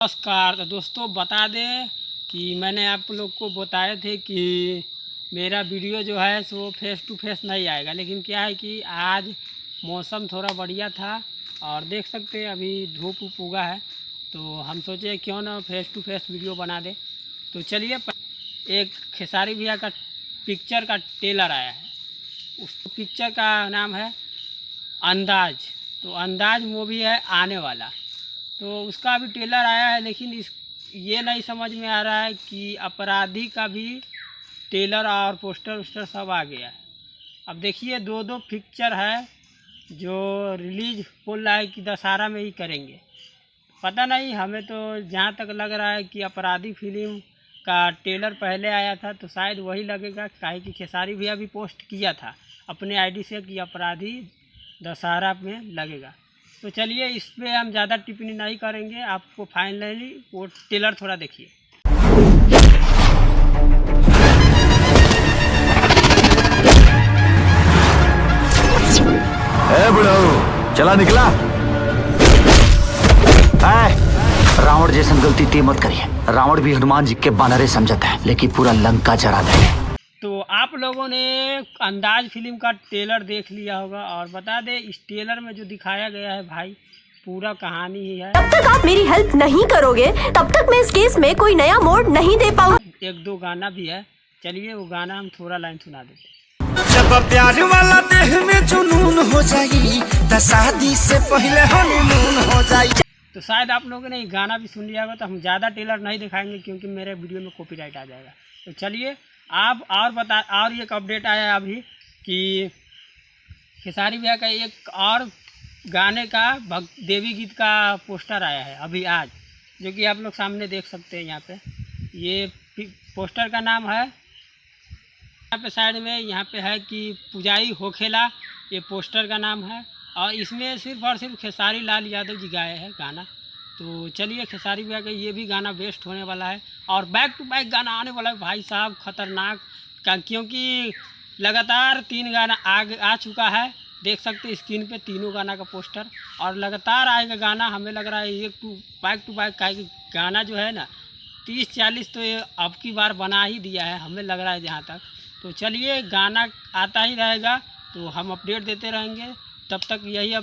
नमस्कार। तो दोस्तों बता दें कि मैंने आप लोग को बताए थे कि मेरा वीडियो जो है सो फेस टू फेस नहीं आएगा, लेकिन क्या है कि आज मौसम थोड़ा बढ़िया था और देख सकते हैं अभी धूप उप उगा है, तो हम सोचे क्यों ना फेस टू फेस वीडियो बना दे। तो चलिए, एक खेसारी भैया का पिक्चर का ट्रेलर आया है। उस पिक्चर का नाम है अंदाज। तो अंदाज मूवी है आने वाला, तो उसका अभी ट्रेलर आया है, लेकिन ये नहीं समझ में आ रहा है कि अपराधी का भी ट्रेलर और पोस्टर वोस्टर सब आ गया है। अब देखिए, दो दो पिक्चर है जो रिलीज बोल रहा है कि दशहरा में ही करेंगे। पता नहीं, हमें तो जहाँ तक लग रहा है कि अपराधी फिल्म का ट्रेलर पहले आया था, तो शायद वही लगेगा। काहे कि खेसारी भैया भी पोस्ट किया था अपने आईडी से कि अपराधी दशहरा में लगेगा। तो चलिए, इस पर हम ज़्यादा टिप्पणी नहीं करेंगे। आपको फाइनली वो ट्रेलर थोड़ा देखिए। बुढ़ाऊ चला निकला। रावण जैसन गलती ते मत करिए। रावण भी हनुमान जी के बानरे समझता है, लेकिन पूरा लंका जरा दे। तो आप लोगों ने अंदाज फिल्म का ट्रेलर देख लिया होगा, और बता दें इस ट्रेलर में जो दिखाया गया है भाई, पूरा कहानी ही है। जब तक आप मेरी हेल्प नहीं करोगे तब तक मैं इस केस में कोई नया मोड़ नहीं दे पाऊँ। एक दो गाना भी है, चलिए वो गाना हम थोड़ा लाइन सुना देते। जब प्यार वाला देह में जुनून हो जाई, तो शादी से पहले हनीमून हो जाई। तो शायद आप लोगों ने ये गाना भी सुन लिया होगा, तो हम ज़्यादा ट्रेलर नहीं दिखाएंगे क्योंकि मेरे वीडियो में कॉपीराइट आ जाएगा। तो चलिए, आप और एक अपडेट आया है अभी कि खेसारी भैया का एक और गाने का देवी गीत का पोस्टर आया है अभी आज, जो कि आप लोग सामने देख सकते हैं। यहाँ पे ये पोस्टर का नाम है, यहाँ पे साइड में यहाँ पे है कि पुजाई होखेला, ये पोस्टर का नाम है। और इसमें सिर्फ और सिर्फ खेसारी लाल यादव जी गाए हैं गाना। तो चलिए, खेसारी भैया का ये भी गाना बेस्ट होने वाला है, और बैक टू बैक गाना आने वाला है भाई साहब, खतरनाक का, क्योंकि लगातार 3 गाना आ चुका है। देख सकते हैं स्क्रीन पे तीनों गाना का पोस्टर, और लगातार आएगा गाना। हमें लग रहा है एक बैक टू बैक का गाना जो है ना 30-40 तो ये अब की बार बना ही दिया है, हमें लग रहा है जहाँ तक। तो चलिए, गाना आता ही रहेगा, तो हम अपडेट देते रहेंगे। तब तक यही अब